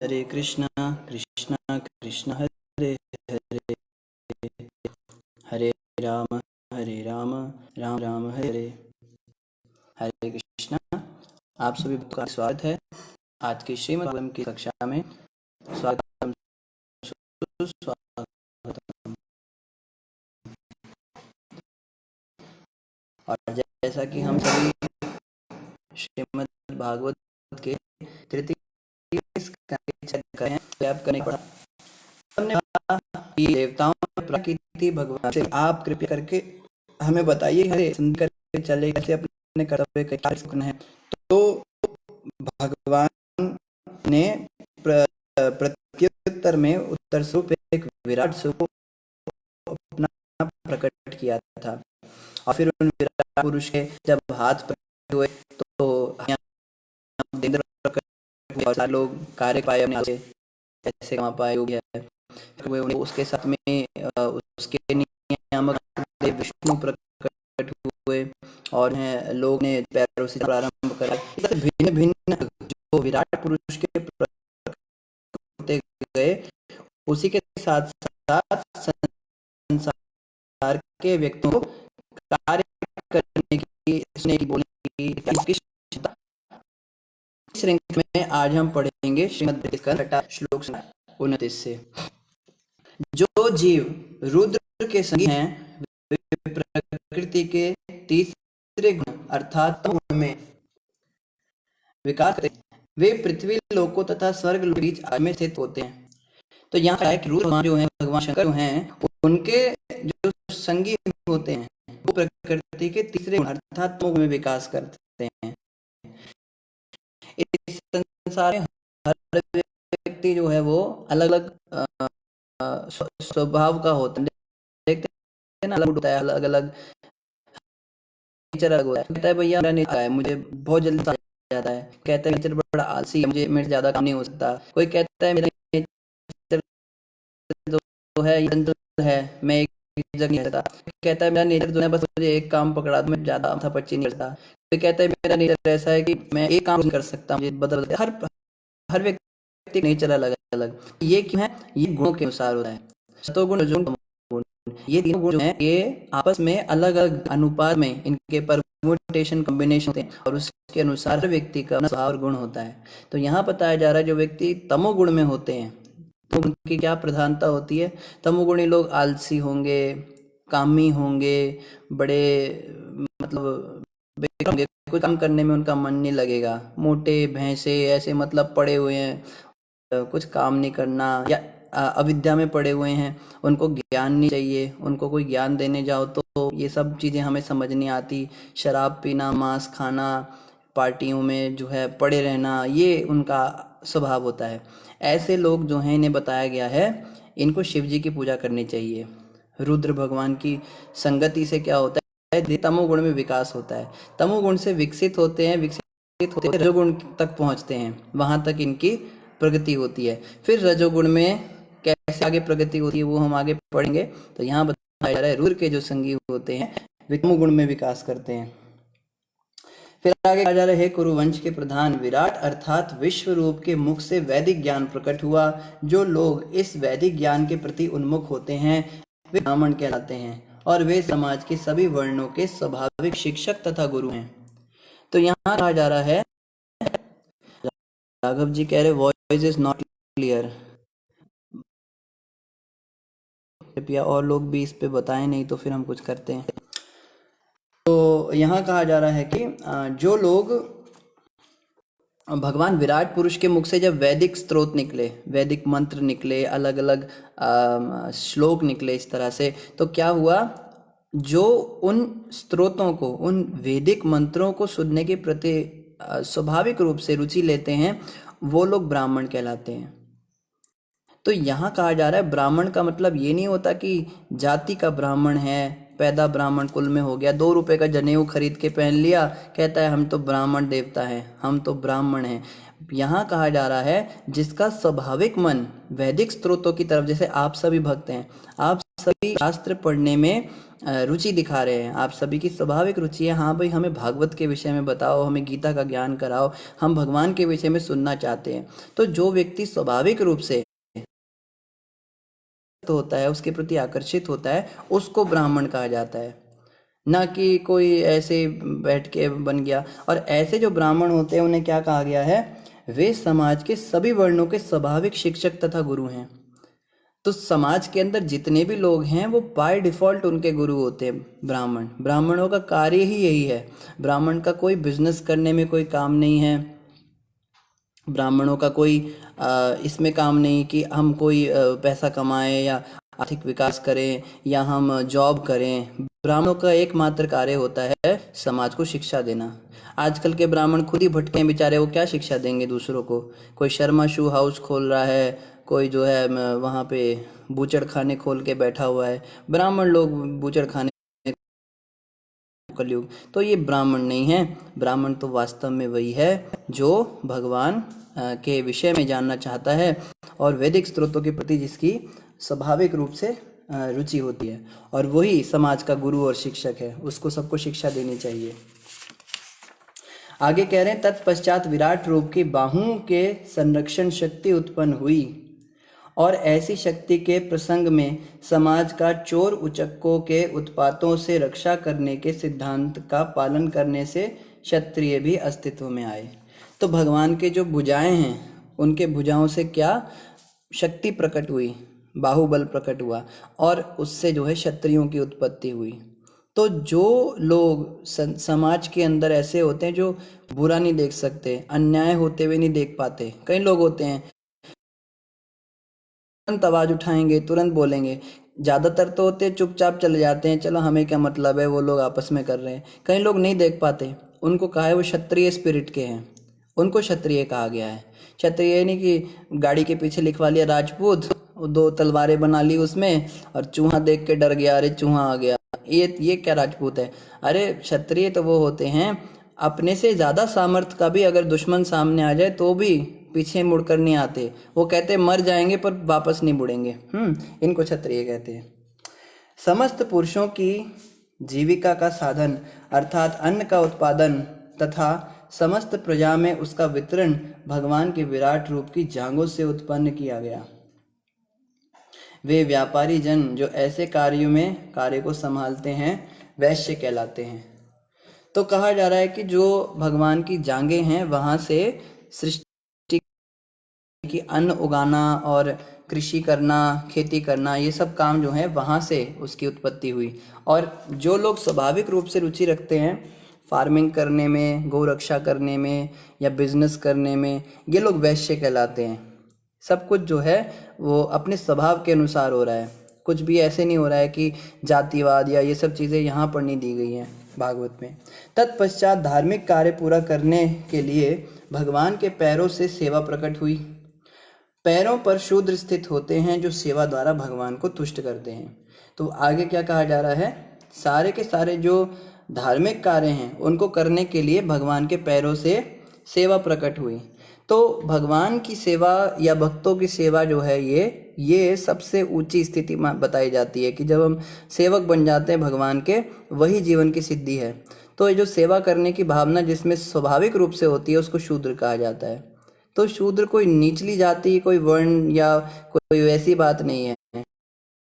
हरे कृष्णा कृष्णा कृष्णा हरे हरे, हरे राम राम राम हरे हरे। हरे कृष्णा, आप सभी का स्वागत है आज की श्रीमद् भागवतम की कक्षा में। स्वागतम सुस्वागतम। और जैसा कि हम सभी श्रीमद् भागवत के तृतीय स्कंद करने पड़ा, हमने कहा कि देवताओं ने प्रार्थना की थी भगवान से, आप कृपया करके हमें बताइए, हरे सुन करके चले कैसे अपने कर्तव्य के कार्य है। तो भगवान ने प्रत्युत्तर में उत्तर स्वरूप एक विराट स्वरूप अपना प्रकट किया था। और फिर उन विराट पुरुष के जब हाथ प्रकट हुए तो लोग कार्य पाए अपने ऐसे कमा पाए हो गया। उसके साथ में उसके नियामक विष्णु प्रकट हुए और लोग ने पैरों से प्रारंभ करा। भिन्न भिन्न जो विराट पुरुष के होते गए, उसी के साथ साथ संसार के व्यक्तियों को कार्य करने की बोलने की श्रृंखला में आज हम पढ़ेंगे श्रीमद् श्लोक 29 से। जो जीव रुद्र के संगी हैं, वे प्रकृति के तीसरे गुण अर्थात गुण में विकास करते हैं। वे पृथ्वी लोकों तथा स्वर्ग लोक के बीच में स्थित होते हैं। तो यहाँ है कि रुद्र भगवान जो है, भगवान शंकर जो हैं, उनके जो संगी होते हैं वो प्रकृति के तीसरे गुण अर्थात में विकास करते हैं। इस संसार में हर व्यक्ति जो है वो अलग अलग स्वभाव का होता है। देखते हैं ना, अलग होता है, अलग अलग नेचर अलग होता है। कहता है भैया मेरा नेचर है, मुझे बहुत जल्दी जाता है। कहता है नेचर बड़ा आलसी है, मुझे मेरे ज्यादा काम नहीं हो सकता। कोई कहता है मेरा नेचर तो है मैं एक जगह नहीं रहता। कहता है मेरा नेचर जो है बस मुझे एक काम पकड़ा दो, मैं ज्यादा माथा पच्ची नहीं करता। कोई कहता है मेरा नेचर ऐसा है कि मैं एक काम नहीं कर सकता, मुझे बदल हर व्यक्ति नेचर अलग अलग। ये क्यों है? ये गुणों के अनुसार होता है। सतोगुण रजोगुण तमोगुण, ये तीनों गुण जो हैं ये आपस में अलग अलग अनुपात में इनके परम्यूटेशन कॉम्बिनेशन होते हैं और उसके अनुसार व्यक्ति का स्वभाव और गुण होता है। तो यहाँ बताया जा रहा है जो व्यक्ति तमोगुण में होते हैं तो उनकी क्या प्रधानता होती है? तमोगुणी लोग आलसी होंगे, कामी होंगे, बड़े मतलब होंगे, कोई काम करने में उनका मन नहीं लगेगा, मोटे भैंसे ऐसे मतलब पड़े हुए हैं, कुछ काम नहीं करना, या अविद्या में पड़े हुए हैं, उनको ज्ञान नहीं चाहिए। उनको कोई ज्ञान देने जाओ तो ये सब चीज़ें हमें समझ नहीं आती। शराब पीना, मांस खाना, पार्टियों में जो है पड़े रहना, ये उनका स्वभाव होता है। ऐसे लोग जो हैं इन्हें बताया गया है इनको शिव जी की पूजा करनी चाहिए। रुद्र भगवान की संगति से क्या होता है? तमोगुण में विकास होता है। तमोगुण से विकसित होते हैं, रजोगुण तक पहुंचते हैं, वहां तक इनकी प्रगति होती है। फिर रजोगुण में कैसे आगे प्रगति होती है वो हम आगे पढ़ेंगे। तो यहाँ बताया जा रहा है रुद्र के जो संगी होते हैं वे तमोगुण में विकास करते हैं। फिर आगे कहा जा रहा है, कुरुवंश के प्रधान विराट अर्थात विश्व रूप के मुख से वैदिक ज्ञान प्रकट हुआ। जो लोग इस वैदिक ज्ञान के प्रति उन्मुख होते हैं वे ब्राह्मण कहलाते हैं और वे समाज के सभी वर्णों के स्वाभाविक शिक्षक तथा गुरु हैं। तो यहाँ कहा जा रहा है, राघव जी कह रहे वॉइस इज नॉट क्लियर, कृपया और लोग भी इस पे बताएं, नहीं तो फिर हम कुछ करते हैं। तो यहाँ कहा जा रहा है कि जो लोग भगवान विराट पुरुष के मुख से जब वैदिक स्त्रोत निकले, वैदिक मंत्र निकले, अलग अलग श्लोक निकले इस तरह से, तो क्या हुआ? जो उन स्त्रोतों को, उन वैदिक मंत्रों को सुनने के प्रति स्वाभाविक रूप से रुचि लेते हैं वो लोग ब्राह्मण कहलाते हैं। तो यहाँ कहा जा रहा है ब्राह्मण का मतलब ये नहीं होता कि जाति का ब्राह्मण है, पैदा ब्राह्मण कुल में हो गया, 2 रुपए का जनेऊ खरीद के पहन लिया, कहता है हम तो ब्राह्मण देवता हैं, हम तो ब्राह्मण हैं। यहाँ कहा जा रहा है जिसका स्वाभाविक मन वैदिक स्त्रोतों की तरफ, जैसे आप सभी भक्त हैं, आप सभी शास्त्र पढ़ने में रुचि दिखा रहे हैं, आप सभी की स्वाभाविक रुचि है, हाँ भाई हमें भागवत के विषय में बताओ, हमें गीता का ज्ञान कराओ, हम भगवान के विषय में सुनना चाहते हैं। तो जो व्यक्ति स्वाभाविक रूप से होता है, उसके प्रति आकर्षित होता है, उसको ब्राह्मण कहा जाता है, ना कि कोई ऐसे बैठ के बन गया। और ऐसे जो ब्राह्मण होते हैं उन्हें क्या कहा गया है, वे समाज के सभी वर्णों के स्वाभाविक शिक्षक तथा गुरु हैं। तो समाज के अंदर जितने भी लोग हैं वो बाय डिफॉल्ट उनके गुरु होते हैं ब्राह्मण। ब्राह्मणों का कार्य ही यही है, ब्राह्मण का कोई बिजनेस करने में कोई काम नहीं है, ब्राह्मणों का कोई इसमें काम नहीं कि हम कोई पैसा कमाएं या आर्थिक विकास करें या हम जॉब करें। ब्राह्मणों का एकमात्र कार्य होता है समाज को शिक्षा देना। आजकल के ब्राह्मण खुद ही भटके हैं बेचारे, वो क्या शिक्षा देंगे दूसरों को। कोई शर्मा शू हाउस खोल रहा है, कोई जो है वहाँ पे बूचड़ खाने खोल के बैठा हुआ है। ब्राह्मण लोग बूचड़ खाने, कलयुग। तो ये ब्राह्मण नहीं है, ब्राह्मण तो वास्तव में वही है जो भगवान के विषय में जानना चाहता है और वैदिक स्रोतों के प्रति जिसकी स्वाभाविक रूप से रुचि होती है, और वही समाज का गुरु और शिक्षक है, उसको सबको शिक्षा देनी चाहिए। आगे कह रहे हैं, तत्पश्चात विराट रूप की बाहुओं के संरक्षण शक्ति उत्पन्न हुई और ऐसी शक्ति के प्रसंग में समाज का चोर उचक्कों के उत्पातों से रक्षा करने के सिद्धांत का पालन करने से क्षत्रिय भी अस्तित्व में आए। तो भगवान के जो भुजाएं हैं, उनके भुजाओं से क्या शक्ति प्रकट हुई, बाहुबल प्रकट हुआ, और उससे जो है क्षत्रियों की उत्पत्ति हुई। तो जो लोग समाज के अंदर ऐसे होते हैं जो बुरा नहीं देख सकते, अन्याय होते हुए नहीं देख पाते, कई लोग होते हैं तुरंत आवाज उठाएंगे, तुरंत बोलेंगे। ज़्यादातर तो होते हैं चुपचाप चले जाते हैं, चलो हमें क्या मतलब है, वो लोग आपस में कर रहे हैं। कई लोग नहीं देख पाते, उनको कहा है वो क्षत्रिय स्पिरिट के हैं, उनको क्षत्रिय कहा गया है। क्षत्रिय नहीं कि गाड़ी के पीछे लिखवा लिया राजपूत, 2 तलवारें बना ली उसमें, और चूहा देख के डर गया, अरे चूहा आ गया, ये क्या राजपूत है। अरे क्षत्रिय तो वो होते हैं अपने से ज़्यादा सामर्थ्य का भी अगर दुश्मन सामने आ जाए तो भी पीछे मुड़कर नहीं आते। वो कहते मर जाएंगे पर वापस नहीं मुड़ेंगे। इनको क्षत्रिय कहते हैं। समस्त पुरुषों की जीविका का साधन अर्थात अन्न का उत्पादन तथा समस्त प्रजा में उसका वितरण भगवान के विराट रूप की जांघों से उत्पन्न किया गया। वे व्यापारी जन जो ऐसे कार्य को संभालते हैं वैश्य कहलाते हैं। तो कहा जा रहा है कि जो भगवान की जांघें हैं वहां से सृष्टि की अन्न उगाना और कृषि करना, खेती करना, ये सब काम जो है वहां से उसकी उत्पत्ति हुई। और जो लोग स्वाभाविक रूप से रुचि रखते हैं फार्मिंग करने में, गौ रक्षा करने में या बिजनेस करने में, ये लोग वैश्य कहलाते हैं। सब कुछ जो है वो अपने स्वभाव के अनुसार हो रहा है, कुछ भी ऐसे नहीं हो रहा है कि जातिवाद या ये सब चीज़ें यहाँ पर नहीं दी गई हैं भागवत में। तत्पश्चात धार्मिक कार्य पूरा करने के लिए भगवान के पैरों से सेवा प्रकट हुई। पैरों पर शूद्र स्थित होते हैं जो सेवा द्वारा भगवान को तुष्ट करते हैं। तो आगे क्या कहा जा रहा है, सारे के सारे जो धार्मिक कार्य हैं उनको करने के लिए भगवान के पैरों से सेवा प्रकट हुई। तो भगवान की सेवा या भक्तों की सेवा जो है ये सबसे ऊंची स्थिति बताई जाती है कि जब हम सेवक बन जाते हैं भगवान के, वही जीवन की सिद्धि है। तो ये जो सेवा करने की भावना जिसमें स्वाभाविक रूप से होती है उसको शूद्र कहा जाता है। तो शूद्र कोई निचली जाति, कोई वर्ण या कोई वैसी बात नहीं है।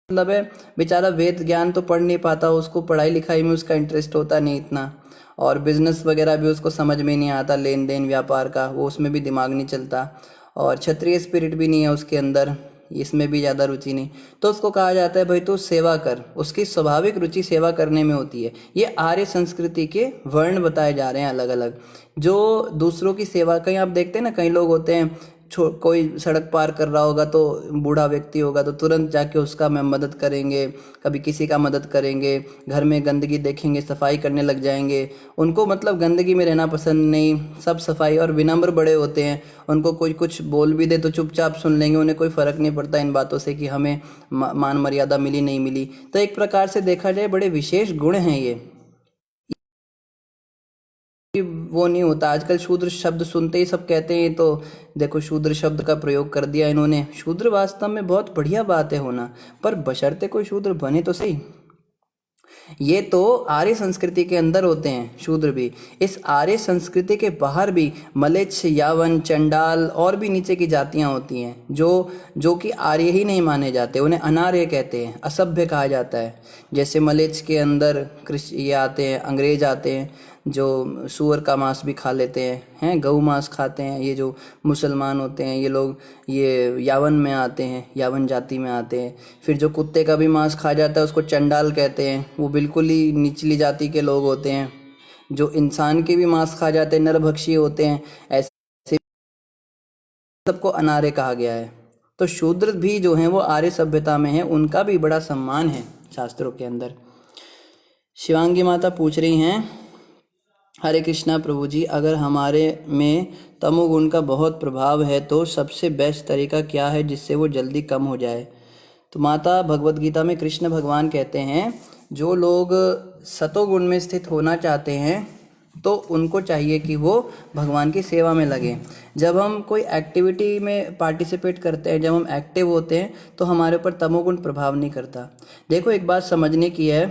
मतलब है बेचारा वेद ज्ञान तो पढ़ नहीं पाता, उसको पढ़ाई लिखाई में उसका इंटरेस्ट होता नहीं इतना, और बिजनेस वगैरह भी उसको समझ में नहीं आता, लेन देन व्यापार का वो उसमें भी दिमाग नहीं चलता, और क्षत्रिय स्पिरिट भी नहीं है उसके अंदर, इसमें भी ज़्यादा रुचि नहीं। तो उसको कहा जाता है भाई तू सेवा कर, उसकी स्वाभाविक रुचि सेवा करने में होती है। ये आर्य संस्कृति के वर्ण बताए जा रहे हैं अलग अलग, जो दूसरों की सेवा। कहीं आप देखते हैं ना, कई लोग होते हैं कोई सड़क पार कर रहा होगा तो बूढ़ा व्यक्ति होगा तो तुरंत जाके उसका मैं मदद करेंगे, कभी किसी का मदद करेंगे, घर में गंदगी देखेंगे सफाई करने लग जाएंगे। उनको मतलब गंदगी में रहना पसंद नहीं, सब सफाई, और विनम्र बड़े होते हैं, उनको कोई कुछ बोल भी दे तो चुपचाप सुन लेंगे, उन्हें कोई फ़र्क नहीं पड़ता इन बातों से कि हमें मान मर्यादा मिली नहीं मिली। तो एक प्रकार से देखा जाए बड़े विशेष गुण हैं ये। वो नहीं होता। आजकल शूद्र शब्द सुनते ही सब कहते हैं तो देखो शूद्र शब्द का प्रयोग कर दिया इन्होंने। शूद्र वास्तव में बहुत बढ़िया बात है होना, पर बशर्ते कोई शूद्र बने तो सही। ये तो आर्य संस्कृति के अंदर होते हैं शूद्र भी। इस आर्य संस्कृति के बाहर भी मलेच्छ, यावन, चंडाल और भी नीचे की जातियां होती हैं जो कि आर्य ही नहीं माने जाते, उन्हें अनार्य कहते हैं, असभ्य कहा जाता है। जैसे मलेच्छ के अंदर ये आते हैं, अंग्रेज आते हैं जो सूअर का मांस भी खा लेते हैं, गऊ मांस खाते हैं। ये जो मुसलमान होते हैं ये लोग ये यावन में आते हैं, यावन जाति में आते हैं। फिर जो कुत्ते का भी मांस खा जाता है उसको चंडाल कहते हैं, वो बिल्कुल ही निचली जाति के लोग होते हैं। जो इंसान के भी मांस खा जाते हैं, नरभक्षी होते हैं, ऐसे सबको अनार्य कहा गया है। तो शूद्र भी जो हैं वो आर्य सभ्यता में है, उनका भी बड़ा सम्मान है शास्त्रों के अंदर। शिवांगी माता पूछ रही हैं, हरे कृष्णा प्रभु जी, अगर हमारे में तमोगुण का बहुत प्रभाव है तो सबसे बेस्ट तरीका क्या है जिससे वो जल्दी कम हो जाए? तो माता भगवत गीता में कृष्ण भगवान कहते हैं जो लोग सतोगुण में स्थित होना चाहते हैं तो उनको चाहिए कि वो भगवान की सेवा में लगे। जब हम कोई एक्टिविटी में पार्टिसिपेट करते हैं, जब हम एक्टिव होते हैं तो हमारे ऊपर तमोगुण प्रभाव नहीं करता। देखो एक बात समझने की है,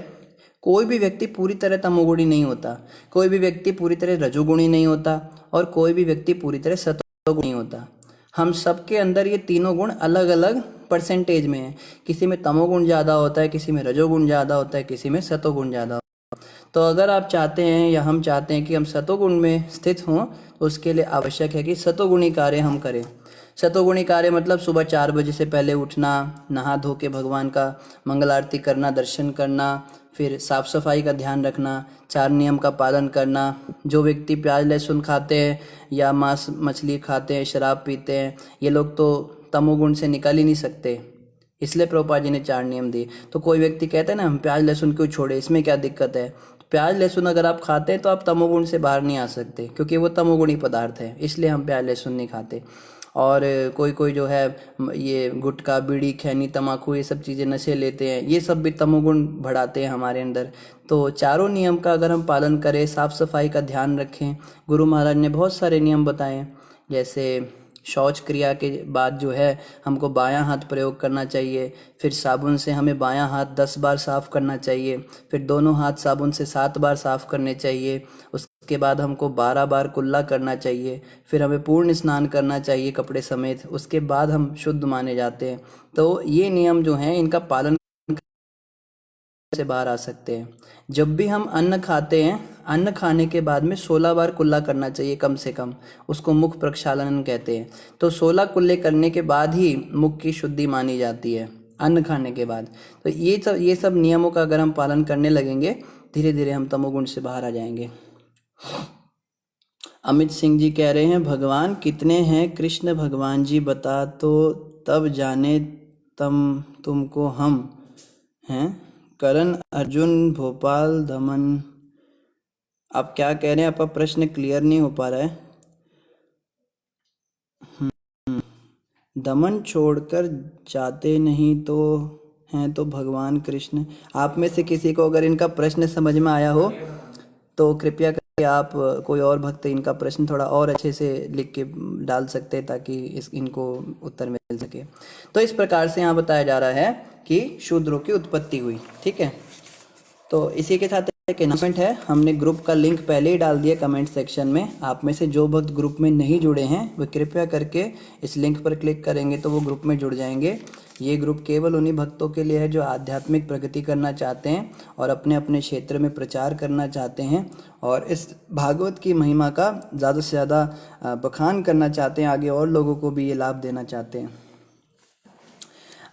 कोई भी व्यक्ति पूरी तरह तमोगुणी नहीं होता, कोई भी व्यक्ति पूरी तरह रजोगुणी नहीं होता और कोई भी व्यक्ति पूरी तरह सतोगुणी नहीं होता। हम सबके अंदर ये तीनों गुण अलग अलग परसेंटेज में हैं। किसी में तमोगुण ज़्यादा होता है, किसी में रजोगुण ज़्यादा होता है, किसी में सतोगुण ज़्यादा होता है। तो अगर आप चाहते हैं या हम चाहते हैं कि हम सतोगुण में स्थित हों तो उसके लिए आवश्यक है कि सतोगुणी कार्य हम करें। सतोगुणी कार्य मतलब सुबह 4 बजे से पहले उठना, नहा धो के भगवान का मंगल आरती करना, दर्शन करना, फिर साफ सफाई का ध्यान रखना, 4 नियम का पालन करना। जो व्यक्ति प्याज लहसुन खाते हैं या मांस मछली खाते हैं, शराब पीते हैं, ये लोग तो तमोगुण से निकल ही नहीं सकते, इसलिए प्रभुपाद जी ने 4 नियम दिए। तो कोई व्यक्ति कहता है ना हम प्याज लहसुन क्यों छोड़े, इसमें क्या दिक्कत है? प्याज लहसुन अगर आप खाते हैं तो आप तमोगुण से बाहर नहीं आ सकते, क्योंकि वो तमोगुणी पदार्थ है, इसलिए हम प्याज लहसुन नहीं खाते। और कोई कोई जो है ये गुटखा, बीड़ी, खैनी, तम्बाकू, ये सब चीज़ें नशे लेते हैं, ये सब भी तमोगुण बढ़ाते हैं हमारे अंदर। तो चारों नियम का अगर हम पालन करें, साफ सफाई का ध्यान रखें। गुरु महाराज ने बहुत सारे नियम बताए, जैसे शौच क्रिया के बाद जो है हमको बायां हाथ प्रयोग करना चाहिए, फिर साबुन से हमें बायां हाथ 10 बार साफ़ करना चाहिए, फिर दोनों हाथ साबुन से 7 बार साफ़ करने चाहिए, उसके बाद हमको 12 बार कुल्ला करना चाहिए, फिर हमें पूर्ण स्नान करना चाहिए कपड़े समेत, उसके बाद हम शुद्ध माने जाते हैं। तो ये नियम जो हैं इनका पालन से बाहर आ सकते हैं। जब भी हम अन्न खाते हैं, अन्न खाने के बाद में 16 बार कुल्ला करना चाहिए कम से कम, उसको मुख प्रक्षालन कहते हैं। तो 16 कुल्ले करने के बाद ही मुख की शुद्धि मानी जाती है, अन्न खाने के बाद। तो ये सब नियमों का अगर हम पालन करने लगेंगे, धीरे धीरे हम तमोगुण से बाहर आ जाएंगे। अमित सिंह जी कह रहे हैं, भगवान कितने हैं कृष्ण भगवान जी बता तो तब जाने तुमको हम हैं। करण अर्जुन भोपाल दमन। आप क्या कह रहे हैं? आपका प्रश्न क्लियर नहीं हो पा रहा है। दमन छोड़कर जाते नहीं तो हैं तो भगवान कृष्ण। आप में से किसी को अगर इनका प्रश्न समझ में आया हो तो कृपया करके आप कोई और भक्त इनका प्रश्न थोड़ा और अच्छे से लिख के डाल सकते हैं ताकि इनको उत्तर मिल सके। तो इस प्रकार से यहाँ बताया जा रहा है कि शूद्रों की उत्पत्ति हुई। ठीक है, तो इसी के साथ एक अनाउंसमेंट है, हमने ग्रुप का लिंक पहले ही डाल दिया कमेंट सेक्शन में। आप में से जो भक्त ग्रुप में नहीं जुड़े हैं वो कृपया करके इस लिंक पर क्लिक करेंगे तो वो ग्रुप में जुड़ जाएंगे। ये ग्रुप केवल उन्हीं भक्तों के लिए है जो आध्यात्मिक प्रगति करना चाहते हैं और अपने अपने क्षेत्र में प्रचार करना चाहते हैं और इस भागवत की महिमा का ज़्यादा से ज़्यादा बखान करना चाहते हैं, आगे और लोगों को भी ये लाभ देना चाहते हैं।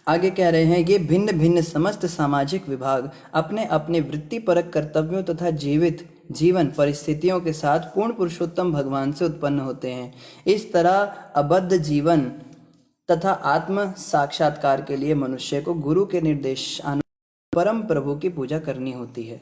आगे कह रहे हैं, ये भिन्न भिन्न समस्त सामाजिक विभाग अपने अपने वृत्तिपरक कर्तव्यों तथा जीवित जीवन परिस्थितियों के साथ पूर्ण पुरुषोत्तम भगवान से उत्पन्न होते हैं। इस तरह अबद्ध जीवन तथा आत्म साक्षात्कार के लिए मनुष्य को गुरु के निर्देशानुसार परम प्रभु की पूजा करनी होती है।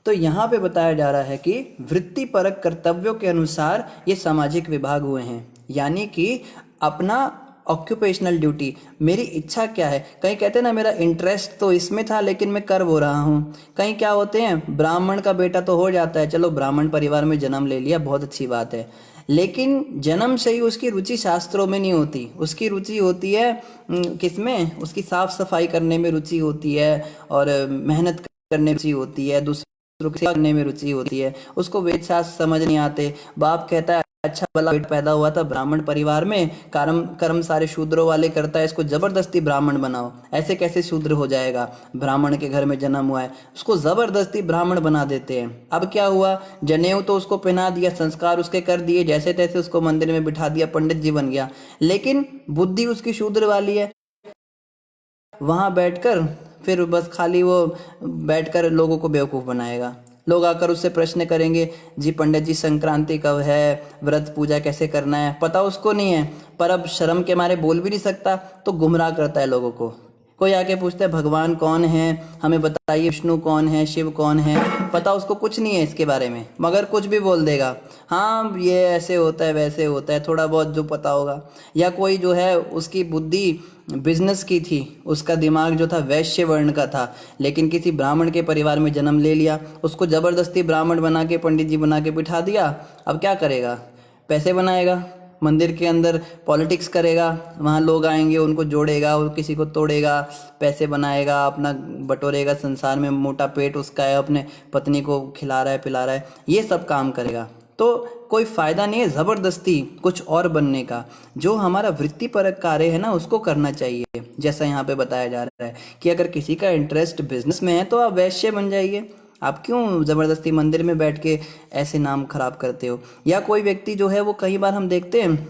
तो यहाँ पे बताया जा रहा है कि वृत्तिपरक कर्तव्यों के अनुसार ये सामाजिक विभाग हुए हैं, यानी कि अपना ऑक्यूपेशनल ड्यूटी, मेरी इच्छा क्या है। कहीं कहते हैं ना मेरा इंटरेस्ट तो इसमें था लेकिन मैं कर वो रहा हूँ। कहीं क्या होते हैं, ब्राह्मण का बेटा तो हो जाता है, चलो ब्राह्मण परिवार में जन्म ले लिया, बहुत अच्छी बात है, लेकिन जन्म से ही उसकी रुचि शास्त्रों में नहीं होती, उसकी रुचि होती है किसमें, उसकी साफ सफाई करने में रुचि होती है, और मेहनत करने में रुचि होती है, दूसरों की सेवा करने में रुचि होती है। उसको वेद शास्त्र समझ नहीं आते, बाप कहता है अच्छा भला बेटा पैदा हुआ था ब्राह्मण परिवार में, कर्म कर्म सारे शूद्रों वाले करता है, इसको जबरदस्ती ब्राह्मण बनाओ। ऐसे कैसे शूद्र हो जाएगा, ब्राह्मण के घर में जन्म हुआ है, उसको जबरदस्ती ब्राह्मण बना देते हैं। अब क्या हुआ, जनेऊ तो उसको पहना दिया, संस्कार उसके कर दिए, जैसे तैसे उसको मंदिर में बिठा दिया, पंडित जी बन गया, लेकिन बुद्धि उसकी शूद्र वाली है। वहां बैठकर फिर बस खाली वो बैठकर लोगों को बेवकूफ़ बनाएगा। लोग आकर उससे प्रश्न करेंगे, जी पंडित जी संक्रांति कब है, व्रत पूजा कैसे करना है, पता उसको नहीं है, पर अब शर्म के मारे बोल भी नहीं सकता, तो गुमराह करता है लोगों को। कोई आके पूछता है भगवान कौन है, हमें बताइए, विष्णु कौन है, शिव कौन है, पता उसको कुछ नहीं है इसके बारे में, मगर कुछ भी बोल देगा, हाँ ये ऐसे होता है वैसे होता है, थोड़ा बहुत जो पता होगा। या कोई जो है उसकी बुद्धि बिजनेस की थी, उसका दिमाग जो था वैश्य वर्ण का था, लेकिन किसी ब्राह्मण के परिवार में जन्म ले लिया, उसको जबरदस्ती ब्राह्मण बना के पंडित जी बना के बिठा दिया। अब क्या करेगा, पैसे बनाएगा, मंदिर के अंदर पॉलिटिक्स करेगा, वहाँ लोग आएंगे उनको जोड़ेगा, और किसी को तोड़ेगा, पैसे बनाएगा, अपना बटोरेगा, संसार में मोटा पेट उसका है, अपने पत्नी को खिला रहा है पिला रहा है, ये सब काम करेगा। तो कोई फ़ायदा नहीं है ज़बरदस्ती कुछ और बनने का। जो हमारा वृत्तिपरक कार्य है ना उसको करना चाहिए। जैसा यहाँ पे बताया जा रहा है कि अगर किसी का इंटरेस्ट बिजनेस में है तो आप वैश्य बन जाइए, आप क्यों ज़बरदस्ती मंदिर में बैठ के ऐसे नाम खराब करते हो। या कोई व्यक्ति जो है वो कई बार हम देखते हैं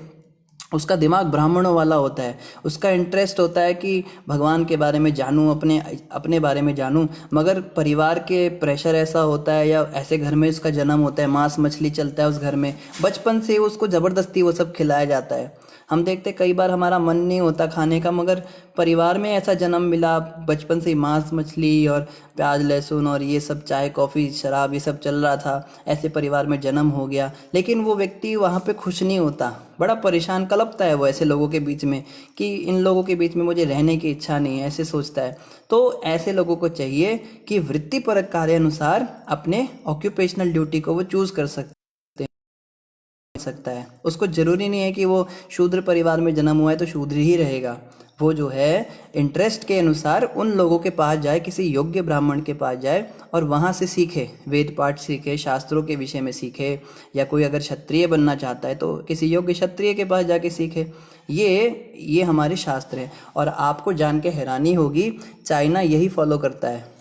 उसका दिमाग ब्राह्मणों वाला होता है, उसका इंटरेस्ट होता है कि भगवान के बारे में जानूं, अपने अपने बारे में जानूं, मगर परिवार के प्रेशर ऐसा होता है या ऐसे घर में उसका जन्म होता है, मांस मछली चलता है उस घर में, बचपन से उसको ज़बरदस्ती वो सब खिलाया जाता है। हम देखते कई बार हमारा मन नहीं होता खाने का, मगर परिवार में ऐसा जन्म मिला, बचपन से ही मांस मछली और प्याज लहसुन और ये सब, चाय कॉफ़ी शराब ये सब चल रहा था, ऐसे परिवार में जन्म हो गया, लेकिन वो व्यक्ति वहाँ पे खुश नहीं होता, बड़ा परेशान कलपता है वो ऐसे लोगों के बीच में कि इन लोगों के बीच में मुझे रहने की इच्छा नहीं है, ऐसे सोचता है। तो ऐसे लोगों को चाहिए कि वृत्तिपरक कार्य अनुसार अपने ऑक्यूपेशनल ड्यूटी को वो चूज़ कर सकता है। उसको जरूरी नहीं है कि वो शूद्र परिवार में जन्म हुआ है तो शूद्र ही रहेगा। वो जो है इंटरेस्ट के अनुसार उन लोगों के पास जाए, किसी योग्य ब्राह्मण के पास जाए और वहाँ से सीखे, वेद पाठ सीखे, शास्त्रों के विषय में सीखे, या कोई अगर क्षत्रिय बनना चाहता है तो किसी योग्य क्षत्रिय के पास जाके सीखे। ये हमारे शास्त्र हैं। और आपको जान के हैरानी होगी, चाइना यही फॉलो करता है।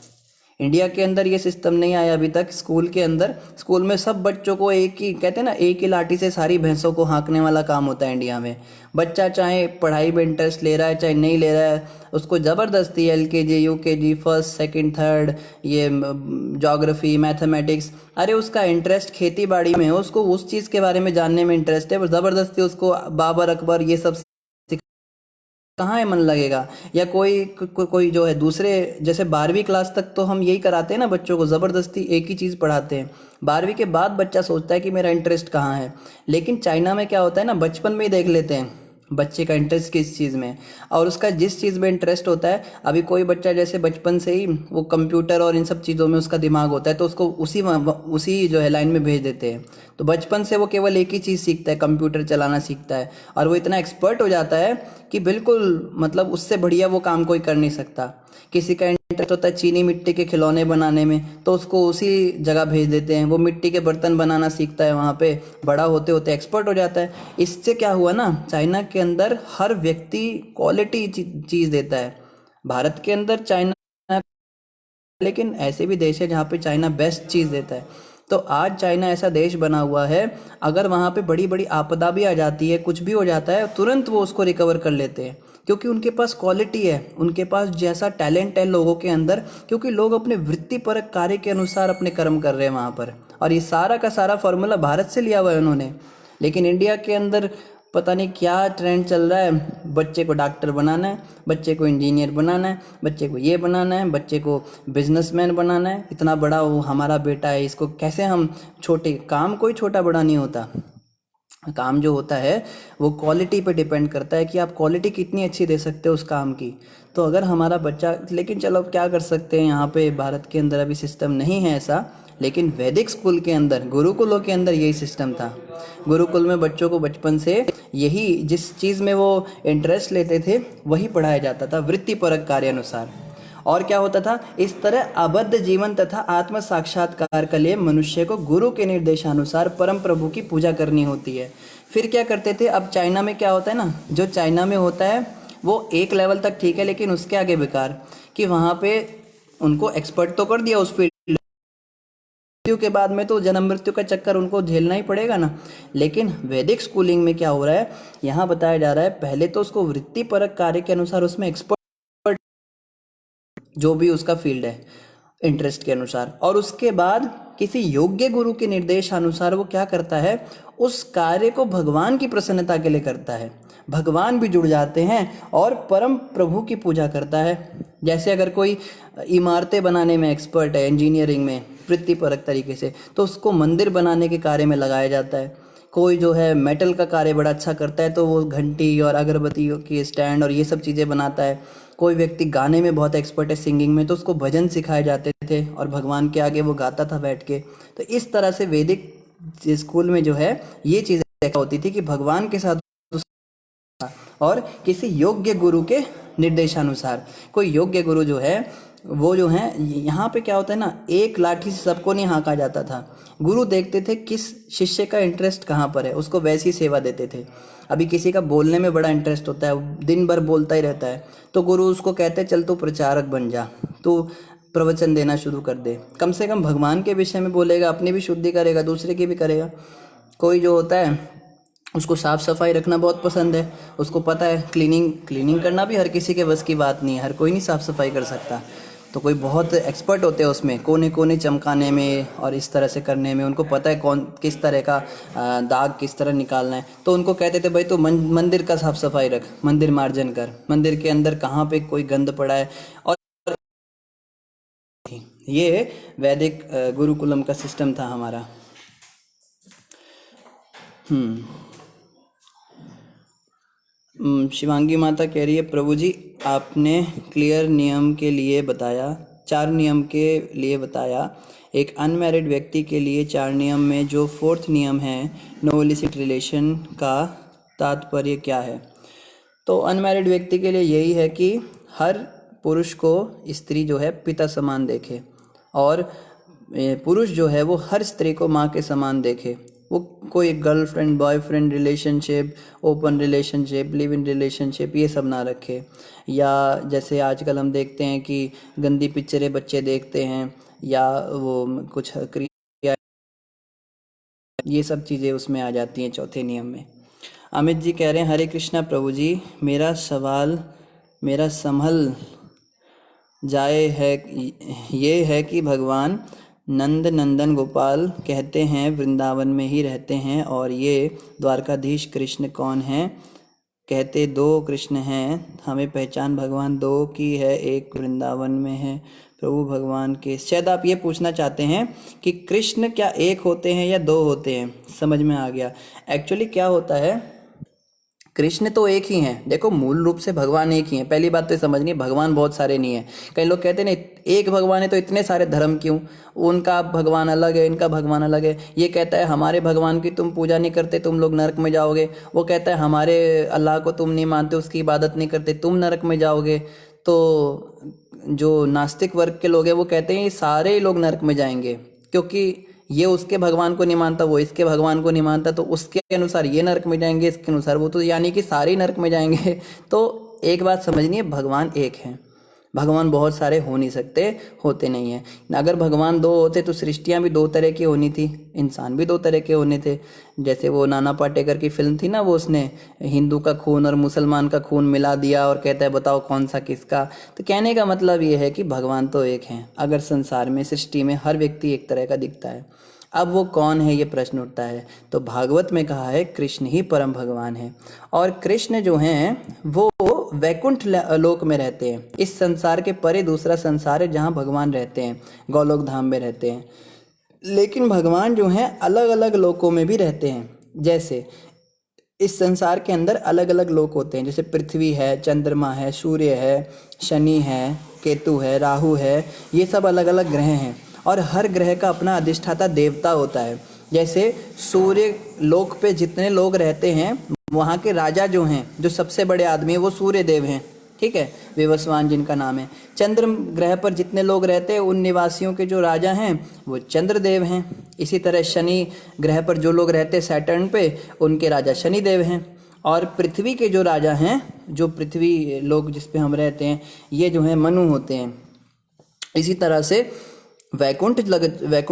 इंडिया के अंदर ये सिस्टम नहीं आया अभी तक। स्कूल के अंदर, स्कूल में सब बच्चों को एक ही, कहते हैं ना, एक ही लाठी से सारी भैंसों को हाँकने वाला काम होता है इंडिया में। बच्चा चाहे पढ़ाई में इंटरेस्ट ले रहा है चाहे नहीं ले रहा है, उसको ज़बरदस्ती LKG UKG first second third, ये ज्योग्राफी मैथमेटिक्स, अरे उसका इंटरेस्ट खेती बाड़ी में है, उसको उस चीज़ के बारे में जानने में इंटरेस्ट है, ज़बरदस्ती उसको बाबर अकबर ये सब कहाँ है मन लगेगा। या कोई जो है दूसरे, जैसे 12वीं क्लास तक तो हम यही कराते हैं ना बच्चों को, ज़बरदस्ती एक ही चीज़ पढ़ाते हैं। 12वीं के बाद बच्चा सोचता है कि मेरा इंटरेस्ट कहाँ है। लेकिन चाइना में क्या होता है ना, बचपन में ही देख लेते हैं बच्चे का इंटरेस्ट किस चीज़ में, और उसका जिस चीज़ में इंटरेस्ट होता है। अभी कोई बच्चा जैसे बचपन से ही वो कंप्यूटर और इन सब चीज़ों में उसका दिमाग होता है, तो उसको उसी जो है लाइन में भेज देते हैं। तो बचपन से वो केवल एक ही चीज़ सीखता है, कंप्यूटर चलाना सीखता है, और वो इतना एक्सपर्ट हो जाता है कि बिल्कुल मतलब उससे बढ़िया वो काम कोई कर नहीं सकता। किसी का इंटरेस्ट होता है चीनी मिट्टी के खिलौने बनाने में, तो उसको उसी जगह भेज देते हैं, वो मिट्टी के बर्तन बनाना सीखता है, वहाँ पे बड़ा होते होते एक्सपर्ट हो जाता है। इससे क्या हुआ ना, चाइना के अंदर हर व्यक्ति क्वालिटी चीज़ देता है। भारत के अंदर चाइना, लेकिन ऐसे भी देश है जहाँ पे चाइना बेस्ट चीज़ देता है। तो आज चाइना ऐसा देश बना हुआ है, अगर वहाँ पे बड़ी बड़ी आपदा भी आ जाती है, कुछ भी हो जाता है, तुरंत वो उसको रिकवर कर लेते हैं, क्योंकि उनके पास क्वालिटी है, उनके पास जैसा टैलेंट है लोगों के अंदर, क्योंकि लोग अपने वृत्तिपरक कार्य के अनुसार अपने कर्म कर रहे हैं वहाँ पर। और ये सारा का सारा फॉर्मूला भारत से लिया हुआ है उन्होंने। लेकिन इंडिया के अंदर पता नहीं क्या ट्रेंड चल रहा है, बच्चे को डॉक्टर बनाना है, बच्चे को इंजीनियर बनाना है, बच्चे को ये बनाना है, बच्चे को बिजनेसमैन बनाना है, इतना बड़ा वो हमारा बेटा है, इसको कैसे हम छोटे, काम कोई छोटा बड़ा नहीं होता। काम जो होता है वो क्वालिटी पे डिपेंड करता है कि आप क्वालिटी कितनी अच्छी दे सकते हो उस काम की। तो अगर हमारा बच्चा, लेकिन चलो अब क्या कर सकते हैं, यहाँ पे भारत के अंदर अभी सिस्टम नहीं है ऐसा, लेकिन वैदिक स्कूल के अंदर, गुरुकुलों के अंदर यही सिस्टम था। गुरुकुल में बच्चों को बचपन से यही, जिस चीज़ में वो इंटरेस्ट लेते थे वही पढ़ाया जाता था, वृत्तिपरक कार्य अनुसार। और क्या होता था, इस तरह अबद्ध जीवन तथा आत्म साक्षात्कार के लिए मनुष्य को गुरु के निर्देशानुसार परम प्रभु की पूजा करनी होती है। फिर क्या करते थे, अब चाइना में क्या होता है ना, जो चाइना में होता है वो एक लेवल तक ठीक है, लेकिन उसके आगे बेकार, कि वहाँ पे उनको एक्सपर्ट तो कर दिया उस फील्ड, मृत्यु के बाद में तो जन्म मृत्यु का चक्कर उनको झेलना ही पड़ेगा ना। लेकिन वैदिक स्कूलिंग में क्या हो रहा है, यहाँ बताया जा रहा है पहले तो उसको वृत्तिपरक कार्य के अनुसार उसमें एक्सपर्ट, जो भी उसका फील्ड है इंटरेस्ट के अनुसार, और उसके बाद किसी योग्य गुरु के निर्देश अनुसार वो क्या करता है, उस कार्य को भगवान की प्रसन्नता के लिए करता है। भगवान भी जुड़ जाते हैं और परम प्रभु की पूजा करता है। जैसे अगर कोई इमारतें बनाने में एक्सपर्ट है, इंजीनियरिंग में वृत्तिपरक तरीके से, तो उसको मंदिर बनाने के कार्य में लगाया जाता है। कोई जो है मेटल का कार्य बड़ा अच्छा करता है, तो वो घंटी और अगरबत्ती की स्टैंड और ये सब चीज़ें बनाता है। कोई व्यक्ति गाने में बहुत एक्सपर्ट है, सिंगिंग में, तो उसको भजन सिखाए जाते थे और भगवान के आगे वो गाता था बैठ के। तो इस तरह से वैदिक स्कूल में जो है ये चीज़ें होती थी कि भगवान के साथ और किसी योग्य गुरु के निर्देशानुसार। कोई योग्य गुरु जो है वो जो है, यहाँ पे क्या होता है ना, एक लाठी से सबको नहीं हाँका जाता था। गुरु देखते थे किस शिष्य का इंटरेस्ट कहाँ पर है, उसको वैसी सेवा देते थे। अभी किसी का बोलने में बड़ा इंटरेस्ट होता है, दिन भर बोलता ही रहता है, तो गुरु उसको कहते हैं चल तू प्रचारक बन जा, तू प्रवचन देना शुरू कर दे, कम से कम भगवान के विषय में बोलेगा, अपनी भी शुद्धि करेगा, दूसरे की भी करेगा। कोई जो होता है उसको साफ़ सफाई रखना बहुत पसंद है, उसको पता है क्लीनिंग करना भी हर किसी के बस की बात नहीं है, हर कोई नहीं साफ़ सफाई कर सकता। तो कोई बहुत एक्सपर्ट होते हैं उसमें, कोने कोने चमकाने में और इस तरह से करने में, उनको पता है कौन किस तरह का दाग किस तरह निकालना है। तो उनको कहते थे भाई तो मंदिर का साफ़ सफाई रख, मंदिर मार्जन कर, मंदिर के अंदर कहाँ पे कोई गंद पड़ा है। और ये वैदिक गुरुकुलम का सिस्टम था हमारा। शिवांगी माता कह रही है प्रभु जी आपने क्लियर नियम के लिए बताया, 4 नियम के लिए बताया, एक अनमैरिड व्यक्ति के लिए 4 नियम में जो 4th नियम है नो इलिसिट रिलेशन का तात्पर्य क्या है। तो अनमैरिड व्यक्ति के लिए यही है कि हर पुरुष को स्त्री जो है पिता समान देखे, और पुरुष जो है वो हर स्त्री को माँ के समान देखे। वो कोई girlfriend boyfriend relationship, open relationship, live in relationship ये सब ना रखे। या जैसे आजकल हम देखते हैं कि गंदी पिक्चरें बच्चे देखते हैं, या वो कुछ क्रिया, ये सब चीज़ें उसमें आ जाती हैं 4थे नियम में। अमित जी कह रहे हैं हरे कृष्णा प्रभु जी, मेरा सवाल मेरा संभल जाए है, ये है कि भगवान नंद नंदन गोपाल कहते हैं वृंदावन में ही रहते हैं, और ये द्वारकाधीश कृष्ण कौन हैं, कहते 2 कृष्ण हैं, हमें पहचान भगवान 2 की है, एक वृंदावन में है प्रभु भगवान के। शायद आप ये पूछना चाहते हैं कि कृष्ण क्या एक होते हैं या 2 होते हैं। समझ में आ गया। एक्चुअली क्या होता है, कृष्ण तो एक ही हैं। देखो मूल रूप से भगवान एक ही हैं, पहली बात तो समझनी है, भगवान बहुत सारे नहीं है। कई लोग कहते हैं ना एक भगवान है तो इतने सारे धर्म क्यों, उनका भगवान अलग है, इनका भगवान अलग है। ये कहता है हमारे भगवान की तुम पूजा नहीं करते तुम लोग नरक में जाओगे, वो कहता है हमारे अल्लाह को तुम नहीं मानते उसकी इबादत नहीं करते तुम नरक में जाओगे। तो जो नास्तिक वर्ग के लोग हैं वो कहते हैं ये सारे ही लोग नरक में जाएंगे, क्योंकि ये उसके भगवान को नहीं मानता, वो इसके भगवान को नहीं मानता, तो उसके अनुसार ये नरक में जाएंगे, इसके अनुसार वो, तो यानी कि सारे ही नरक में जाएंगे। तो एक बात समझनी है, भगवान एक है, भगवान बहुत सारे हो नहीं सकते, होते नहीं हैं। अगर भगवान 2 होते तो सृष्टियाँ भी 2 तरह की होनी थी, इंसान भी 2 तरह के होने थे। जैसे वो नाना पाटेकर की फिल्म थी ना, वो उसने हिंदू का खून और मुसलमान का खून मिला दिया और कहता है बताओ कौन सा किसका। तो कहने का मतलब ये है कि भगवान तो एक हैं, अगर संसार में सृष्टि में हर व्यक्ति एक तरह का दिखता है। अब वो कौन है ये प्रश्न उठता है, तो भागवत में कहा है कृष्ण ही परम भगवान है। और कृष्ण जो हैं वो वैकुंठ लोक में रहते हैं, इस संसार के परे दूसरा संसार है जहाँ भगवान रहते हैं, गोलोक धाम में रहते हैं। लेकिन भगवान जो हैं अलग अलग लोकों में भी रहते हैं। जैसे इस संसार के अंदर अलग अलग लोक होते हैं, जैसे पृथ्वी है, चंद्रमा है, सूर्य है, शनि है, केतु है, राहु है, ये सब अलग अलग ग्रह हैं और हर ग्रह का अपना अधिष्ठाता देवता होता है। जैसे सूर्य लोक पे जितने लोग रहते हैं वहाँ के राजा जो हैं, जो सबसे बड़े आदमी हैं वो सूर्य देव हैं, ठीक है, विवस्वान जिनका नाम है। चंद्र ग्रह पर जितने लोग रहते हैं उन निवासियों के जो राजा हैं वो चंद्रदेव हैं। इसी तरह शनि ग्रह पर जो लोग रहते हैं सैटर्न पे, उनके राजा शनिदेव हैं। और पृथ्वी के जो राजा हैं, जो पृथ्वी लोग जिस पे हम रहते हैं, ये जो हैं मनु होते हैं। इसी तरह से वैकुंठ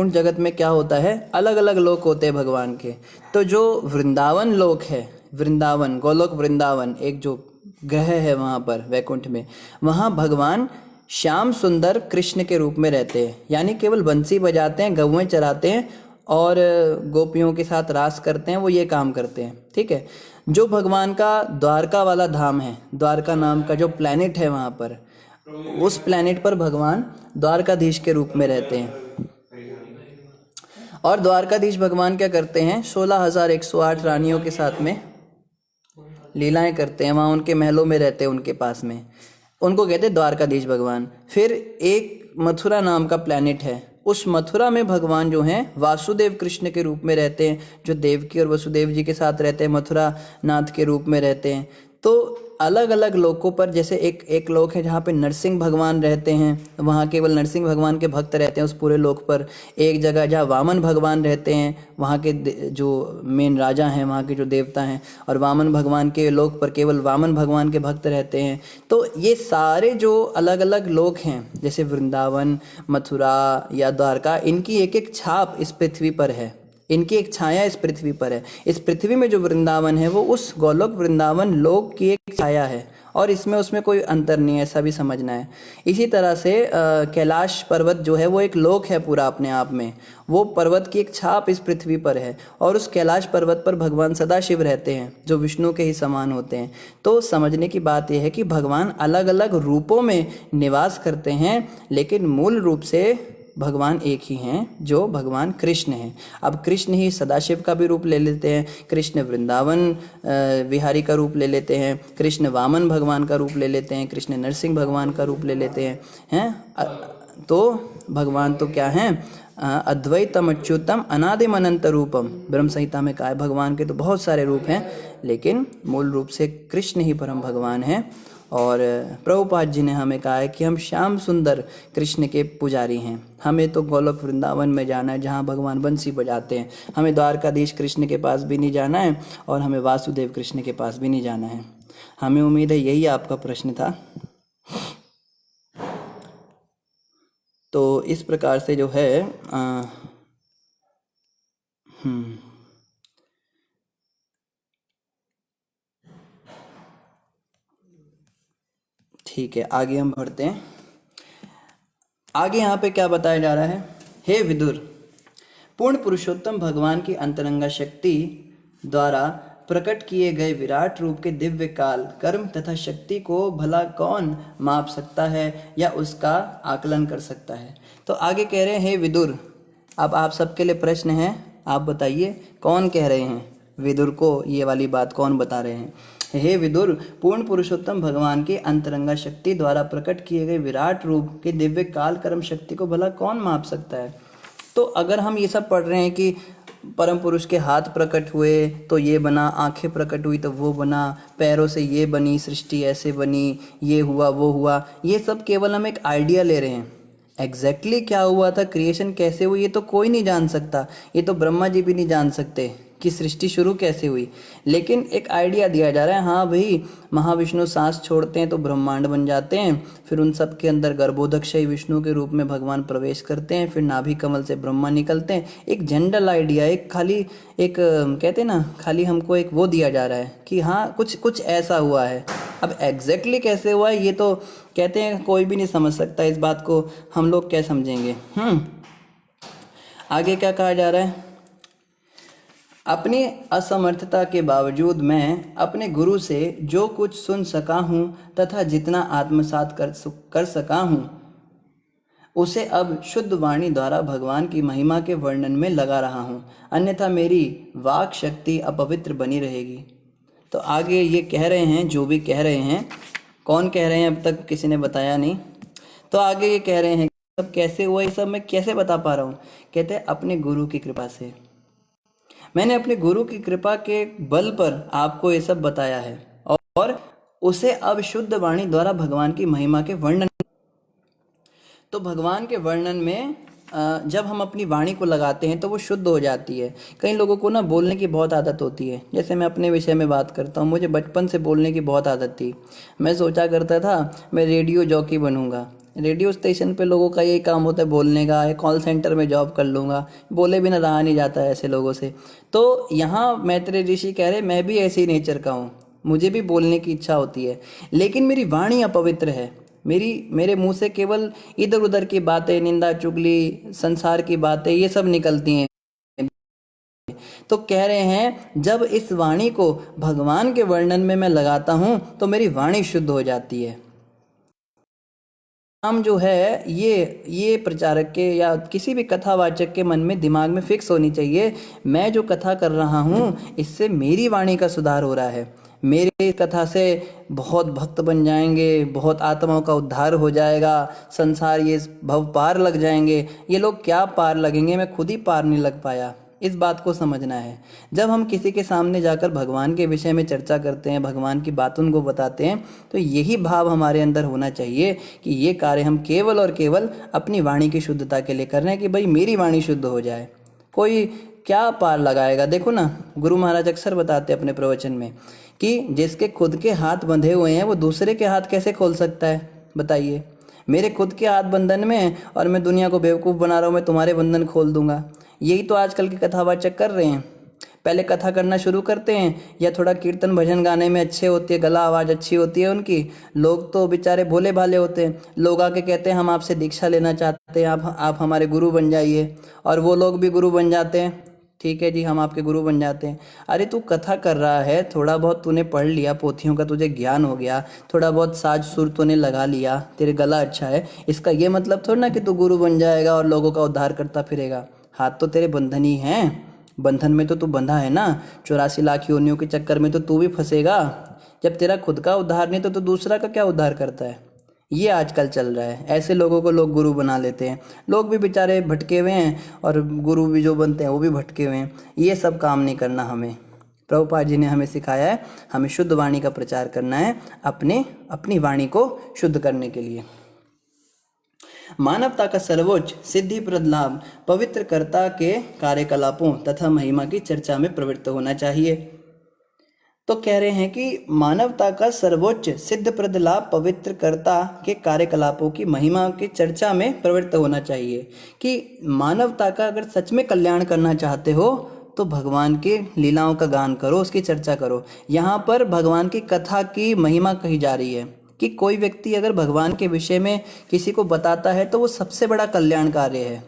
जगत में क्या होता है, अलग अलग लोक होते हैं भगवान के। तो जो वृंदावन लोक है, वृंदावन गोलोक वृंदावन एक जो ग्रह है वहाँ पर वैकुंठ में, वहाँ भगवान श्याम सुंदर कृष्ण के रूप में रहते हैं, यानी केवल बंसी बजाते हैं, गौएं चराते हैं और गोपियों के साथ रास करते हैं, वो ये काम करते हैं, ठीक है। जो भगवान का द्वारका वाला धाम है, द्वारका नाम का जो प्लैनेट है वहाँ पर, उस प्लैनेट पर भगवान द्वारकाधीश के रूप में रहते हैं। और द्वारकाधीश भगवान क्या करते हैं, 16,108 रानियों के साथ में लीलाएं करते हैं, वहाँ उनके महलों में रहते हैं, उनके पास में, उनको कहते हैं द्वारकाधीश भगवान। फिर एक मथुरा नाम का प्लैनेट है, उस मथुरा में भगवान जो हैं वासुदेव कृष्ण के रूप में रहते हैं, जो देवकी और वसुदेव जी के साथ रहते हैं, मथुरा नाथ के रूप में रहते हैं। तो अलग अलग लोकों पर, जैसे एक लोक है जहाँ पे नरसिंह भगवान रहते हैं, वहाँ केवल नरसिंह भगवान के भक्त रहते हैं उस पूरे लोक पर। एक जगह जहाँ वामन भगवान रहते हैं, वहाँ के जो मेन राजा हैं, वहाँ के जो देवता हैं, और वामन भगवान के लोक पर केवल वामन भगवान के भक्त रहते हैं। तो ये सारे जो अलग अलग लोक हैं, जैसे वृंदावन, मथुरा या द्वारका, इनकी एक एक छाप इस पृथ्वी पर है, इनकी एक छाया इस पृथ्वी पर है। इस पृथ्वी में जो वृंदावन है वो उस गोलोक वृंदावन लोक की एक छाया है, और इसमें उसमें कोई अंतर नहीं है, ऐसा भी समझना है। इसी तरह से कैलाश पर्वत जो है वो एक लोक है पूरा अपने आप में, वो पर्वत की एक छाप इस पृथ्वी पर है, और उस कैलाश पर्वत पर भगवान सदाशिव रहते हैं, जो विष्णु के ही समान होते हैं। तो समझने की बात यह है कि भगवान अलग अलग रूपों में निवास करते हैं, लेकिन मूल रूप से भगवान एक ही हैं, जो भगवान कृष्ण हैं। अब कृष्ण ही सदाशिव का भी रूप ले लेते हैं, कृष्ण वृंदावन विहारी का रूप ले लेते हैं, कृष्ण वामन भगवान का रूप ले लेते हैं, कृष्ण नरसिंह भगवान का रूप ले लेते हैं। तो भगवान तो क्या हैं, अद्वैतम अच्युतम अनादिम अनंत रूपम, ब्रह्म संहिता में कहा है। भगवान के तो बहुत सारे रूप हैं, लेकिन मूल रूप से कृष्ण ही परम भगवान हैं। और प्रभुपाद जी ने हमें कहा है कि हम श्याम सुंदर कृष्ण के पुजारी हैं। हमें तो गोलोक वृंदावन में जाना है, जहाँ भगवान बंसी बजाते हैं। हमें द्वारकाधीश कृष्ण के पास भी नहीं जाना है, और हमें वासुदेव कृष्ण के पास भी नहीं जाना है। हमें उम्मीद है यही आपका प्रश्न था। तो इस प्रकार से जो है ठीक है, आगे हम बढ़ते हैं। आगे यहाँ पे क्या बताया जा रहा है, हे विदुर, पूर्ण पुरुषोत्तम भगवान की अंतरंगा शक्ति द्वारा प्रकट किए गए विराट रूप के दिव्य काल, कर्म तथा शक्ति को भला कौन माप सकता है या उसका आकलन कर सकता है। तो आगे कह रहे हैं, हे विदुर, अब आप सबके लिए प्रश्न है, आप बताइए कौन कह रहे हैं, विदुर को ये वाली बात कौन बता रहे हैं। हे विदुर, पूर्ण पुरुषोत्तम भगवान के अंतरंगा शक्ति द्वारा प्रकट किए गए विराट रूप के दिव्य काल कर्म शक्ति को भला कौन माप सकता है। तो अगर हम ये सब पढ़ रहे हैं कि परम पुरुष के हाथ प्रकट हुए तो ये बना, आंखें प्रकट हुई तो वो बना, पैरों से ये बनी, सृष्टि ऐसे बनी, ये हुआ वो हुआ, ये सब केवल हम एक आइडिया ले रहे हैं। एग्जैक्टली क्या हुआ था, क्रिएशन कैसे हुई, ये तो कोई नहीं जान सकता। ये तो ब्रह्मा जी भी नहीं जान सकते कि सृष्टि शुरू कैसे हुई, लेकिन एक आइडिया दिया जा रहा है। हाँ भाई, महाविष्णु सांस छोड़ते हैं तो ब्रह्मांड बन जाते हैं, फिर उन सब के अंदर गर्भोदक्षय विष्णु के रूप में भगवान प्रवेश करते हैं, फिर नाभि कमल से ब्रह्मा निकलते हैं। एक जनरल आइडिया, एक खाली एक कहते हैं ना, खाली हमको एक वो दिया जा रहा है कि हाँ कुछ ऐसा हुआ है। अब एग्जैक्टली कैसे हुआ है ये तो कहते हैं कोई भी नहीं समझ सकता, इस बात को हम लोग क्या समझेंगे। आगे क्या कहा जा रहा है, अपनी असमर्थता के बावजूद मैं अपने गुरु से जो कुछ सुन सका हूँ तथा जितना आत्मसात कर सका हूँ, उसे अब शुद्ध वाणी द्वारा भगवान की महिमा के वर्णन में लगा रहा हूँ, अन्यथा मेरी वाक शक्ति अपवित्र बनी रहेगी। तो आगे ये कह रहे हैं, जो भी कह रहे हैं, कौन कह रहे हैं अब तक किसी ने बताया नहीं। तो आगे ये कह रहे हैं सब कैसे हुआ, ये सब मैं कैसे बता पा रहा हूँ। कहते हैं अपने गुरु की कृपा से। मैंने अपने गुरु की कृपा के बल पर आपको ये सब बताया है, और उसे अब शुद्ध वाणी द्वारा भगवान की महिमा के वर्णन। तो भगवान के वर्णन में जब हम अपनी वाणी को लगाते हैं तो वो शुद्ध हो जाती है। कई लोगों को ना बोलने की बहुत आदत होती है। जैसे मैं अपने विषय में बात करता हूँ, मुझे बचपन से बोलने की बहुत आदत थी। मैं सोचा करता था मैं रेडियो जॉकी बनूंगा। रेडियो स्टेशन पे लोगों का यही काम होता है बोलने का, या कॉल सेंटर में जॉब कर लूँगा। बोले बिना रहा नहीं जाता है ऐसे लोगों से। तो यहाँ मैत्रेय ऋषि कह रहे मैं भी ऐसे ही नेचर का हूँ, मुझे भी बोलने की इच्छा होती है, लेकिन मेरी वाणी अपवित्र है। मेरे मुंह से केवल इधर उधर की बातें, निंदा चुगली, संसार की बातें, ये सब निकलती हैं। तो कह रहे हैं जब इस वाणी को भगवान के वर्णन में मैं लगाता हूं तो मेरी वाणी शुद्ध हो जाती है। हम जो है ये प्रचारक के या किसी भी कथावाचक के मन में, दिमाग में फिक्स होनी चाहिए, मैं जो कथा कर रहा हूँ इससे मेरी वाणी का सुधार हो रहा है। मेरी कथा से बहुत भक्त बन जाएंगे, बहुत आत्माओं का उद्धार हो जाएगा, संसार ये भव पार लग जाएंगे। ये लोग क्या पार लगेंगे, मैं खुद ही पार नहीं लग पाया। इस बात को समझना है। जब हम किसी के सामने जाकर भगवान के विषय में चर्चा करते हैं, भगवान की बातों को बताते हैं, तो यही भाव हमारे अंदर होना चाहिए कि ये कार्य हम केवल और केवल अपनी वाणी की शुद्धता के लिए कर रहे हैं, कि भाई मेरी वाणी शुद्ध हो जाए। कोई क्या पार लगाएगा। देखो ना, गुरु महाराज अक्सर बताते हैं अपने प्रवचन में कि जिसके खुद के हाथ बंधे हुए हैं वो दूसरे के हाथ कैसे खोल सकता है, बताइए। मेरे खुद के हाथ बंधन में हैं और मैं दुनिया को बेवकूफ़ बना रहा हूँ, मैं तुम्हारे बंधन खोल दूंगा। यही तो आजकल के कथावाचक कर रहे हैं। पहले कथा करना शुरू करते हैं, या थोड़ा कीर्तन भजन गाने में अच्छे होती है, गला आवाज़ अच्छी होती है उनकी, लोग तो बेचारे भोले भाले होते हैं। लोग आके कहते हैं हम आपसे दीक्षा लेना चाहते हैं, आप हमारे गुरु बन जाइए, और वो लोग भी गुरु बन जाते हैं। ठीक है जी, हम आपके गुरु बन जाते हैं। अरे तू कथा कर रहा है, थोड़ा बहुत तूने पढ़ लिया, पोथियों का तुझे ज्ञान हो गया, थोड़ा बहुत साज सुर तूने लगा लिया, तेरे गला अच्छा है, इसका ये मतलब थोड़ा ना कि तू गुरु बन जाएगा और लोगों का उद्धार करता फिरेगा। हाथ तो तेरे बंधन ही हैं, बंधन में तो तू बंधा है ना। 84 लाख योनियों के चक्कर में तो तू भी फंसेगा। जब तेरा खुद का उद्धार नहीं तो दूसरा का क्या उद्धार करता है। ये आजकल चल रहा है। ऐसे लोगों को लोग गुरु बना लेते हैं। लोग भी बेचारे भटके हुए हैं, और गुरु भी जो बनते हैं वो भी भटके हुए हैं। ये सब काम नहीं करना हमें। प्रभुपाद जी ने हमें सिखाया है, हमें शुद्ध वाणी का प्रचार करना है, अपनी वाणी को शुद्ध करने के लिए। मानवता का सर्वोच्च सिद्धिप्रद लाभ पवित्र कर्ता के कार्यकलापों तथा महिमा की चर्चा में प्रवृत्त होना चाहिए। तो कह रहे हैं कि मानवता का सर्वोच्च सिद्धप्रद लाभ पवित्र कर्ता के कार्यकलापों की महिमा की चर्चा में प्रवृत्त होना चाहिए। कि मानवता का अगर सच में कल्याण करना चाहते हो तो भगवान की लीलाओं का गान करो, उसकी चर्चा करो। यहाँ पर भगवान की कथा की महिमा कही जा रही है कि कोई व्यक्ति अगर भगवान के विषय में किसी को बताता है तो वो सबसे बड़ा कल्याण कार्य है।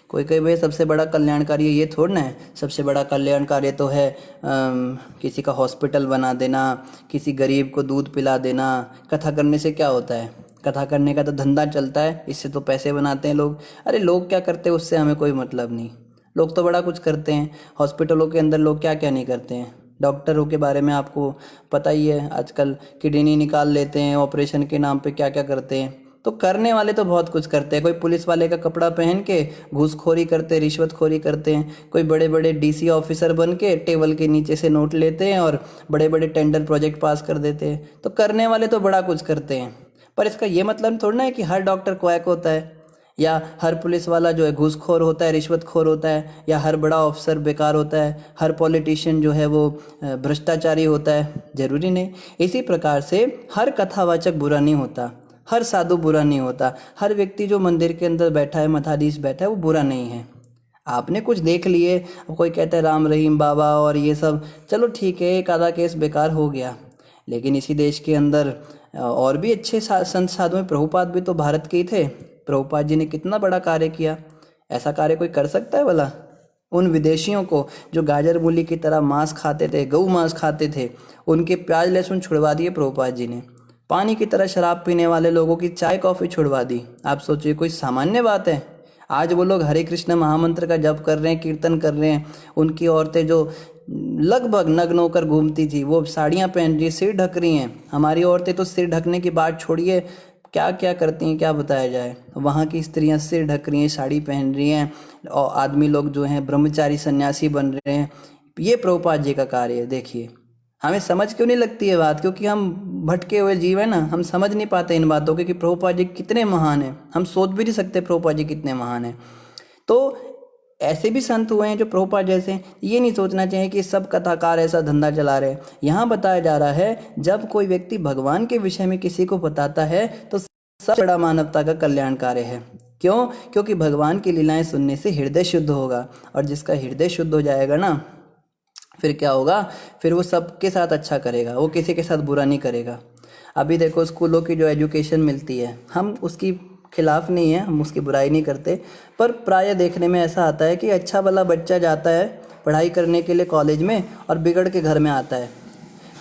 कोई कहे भाई सबसे बड़ा कल्याण कार्य ये थोड़ा ना है। सबसे बड़ा कल्याण कार्य तो है किसी का हॉस्पिटल बना देना, किसी गरीब को दूध पिला देना। कथा करने से क्या होता है, कथा करने का तो धंधा चलता है, इससे तो पैसे बनाते हैं लोग। अरे लोग क्या करते हैं उससे हमें कोई मतलब नहीं। लोग तो बड़ा कुछ करते हैं। हॉस्पिटलों के अंदर लोग क्या क्या नहीं करते हैं। डॉक्टरों के बारे में आपको पता ही है, आजकल किडनी निकाल लेते हैं, ऑपरेशन के नाम पे क्या क्या करते हैं। तो करने वाले तो बहुत कुछ करते हैं। कोई पुलिस वाले का कपड़ा पहन के घूसखोरी करते, रिश्वतखोरी करते हैं। कोई बड़े बड़े डीसी ऑफिसर बन के टेबल के नीचे से नोट लेते हैं और बड़े बड़े टेंडर प्रोजेक्ट पास कर देते हैं। तो करने वाले तो बड़ा कुछ करते हैं, पर इसका ये मतलब थोड़ा ना है कि हर डॉक्टर क्वैक होता है, या हर पुलिस वाला जो है घूसखोर होता है, रिश्वतखोर होता है, या हर बड़ा ऑफिसर बेकार होता है, हर पॉलिटिशियन जो है वो भ्रष्टाचारी होता है। जरूरी नहीं। इसी प्रकार से हर कथावाचक बुरा नहीं होता, हर साधु बुरा नहीं होता, हर व्यक्ति जो मंदिर के अंदर बैठा है, मठाधीश बैठा है, वो बुरा नहीं है। आपने कुछ देख लिए, कोई कहता है राम रहीम बाबा और ये सब, चलो ठीक है, एक आधा केस बेकार हो गया, लेकिन इसी देश के अंदर और भी अच्छे संत साधु हैं। प्रभुपाद भी तो भारत के ही थे। प्रभुपाद जी ने कितना बड़ा कार्य किया। ऐसा कार्य कोई कर सकता है भला? उन विदेशियों को जो गाजर मूली की तरह मांस खाते थे, गऊ मांस खाते थे, उनके प्याज लहसुन छुड़वा दिए प्रभुपाद जी ने। पानी की तरह शराब पीने वाले लोगों की चाय कॉफ़ी छुड़वा दी। आप सोचिए, कोई सामान्य बात है? आज वो लोग हरे कृष्ण महामंत्र का जप कर रहे हैं, कीर्तन कर रहे हैं। उनकी औरतें जो लगभग नग्न होकर घूमती थी, वो साड़ियाँ पहन रही, सिर ढक रही हैं। हमारी औरतें तो सिर ढकने की बात छोड़िए, क्या क्या करती हैं क्या बताया जाए। वहाँ की स्त्रियाँ सिर ढक रही हैं, साड़ी पहन रही हैं, और आदमी लोग जो हैं ब्रह्मचारी सन्यासी बन रहे हैं। ये प्रभुपाद जी का कार्य है। देखिए, हमें समझ क्यों नहीं लगती है बात, क्योंकि हम भटके हुए जीव है ना, हम समझ नहीं पाते इन बातों को कि प्रभुपाद जी कितने महान हैं। हम सोच भी नहीं सकते प्रभुपाद जी कितने महान हैं। तो ऐसे भी संत हुए हैं जो प्रभुपाद जैसे हैं। ये नहीं सोचना चाहिए कि सब कथाकार ऐसा धंधा चला रहे हैं। यहाँ बताया जा रहा है, जब कोई व्यक्ति भगवान के विषय में किसी को बताता है तो सबसे बड़ा मानवता का कल्याण कार्य है। क्यों? क्योंकि भगवान की लीलाएं सुनने से हृदय शुद्ध होगा, और जिसका हृदय शुद्ध हो जाएगा ना, फिर क्या होगा, फिर वो सबके साथ अच्छा करेगा, वो किसी के साथ बुरा नहीं करेगा। अभी देखो, स्कूलों की जो एजुकेशन मिलती है, हम उसकी खिलाफ नहीं है, हम उसकी बुराई नहीं करते, पर प्राय देखने में ऐसा आता है कि अच्छा भला बच्चा जाता है पढ़ाई करने के लिए कॉलेज में और बिगड़ के घर में आता है।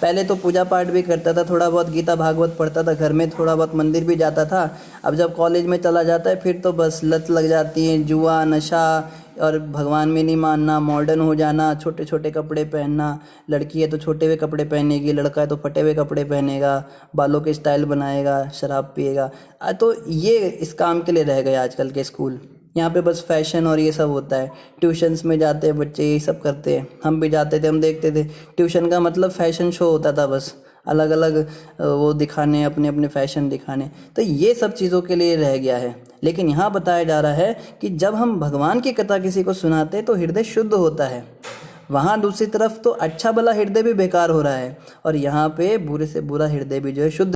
पहले तो पूजा पाठ भी करता था, थोड़ा बहुत गीता भागवत पढ़ता था घर में, थोड़ा बहुत मंदिर भी जाता था। अब जब कॉलेज में चला जाता है, फिर तो बस लत लग जाती है, जुआ, नशा, और भगवान में नहीं मानना, मॉडर्न हो जाना, छोटे छोटे कपड़े पहनना। लड़की है तो छोटे हुए कपड़े पहनेगी, लड़का है तो फटे हुए कपड़े पहनेगा, बालों के स्टाइल बनाएगा, शराब पिएगा। तो ये इस काम के लिए रह गए आजकल के स्कूल। यहाँ पे बस फैशन और ये सब होता है। ट्यूशन्स में जाते हैं बच्चे, यही सब करते हैं। हम भी जाते थे, हम देखते थे। ट्यूशन का मतलब फैशन शो होता था, बस अलग अलग वो दिखाने, अपने अपने फैशन दिखाने। तो ये सब चीज़ों के लिए रह गया है। लेकिन यहाँ बताया जा रहा है कि जब हम भगवान की कथा किसी को सुनाते हैं तो हृदय शुद्ध होता है। वहाँ दूसरी तरफ तो अच्छा भला हृदय भी बेकार हो रहा है, और यहाँ पे बुरे से बुरा हृदय भी जो है शुद्ध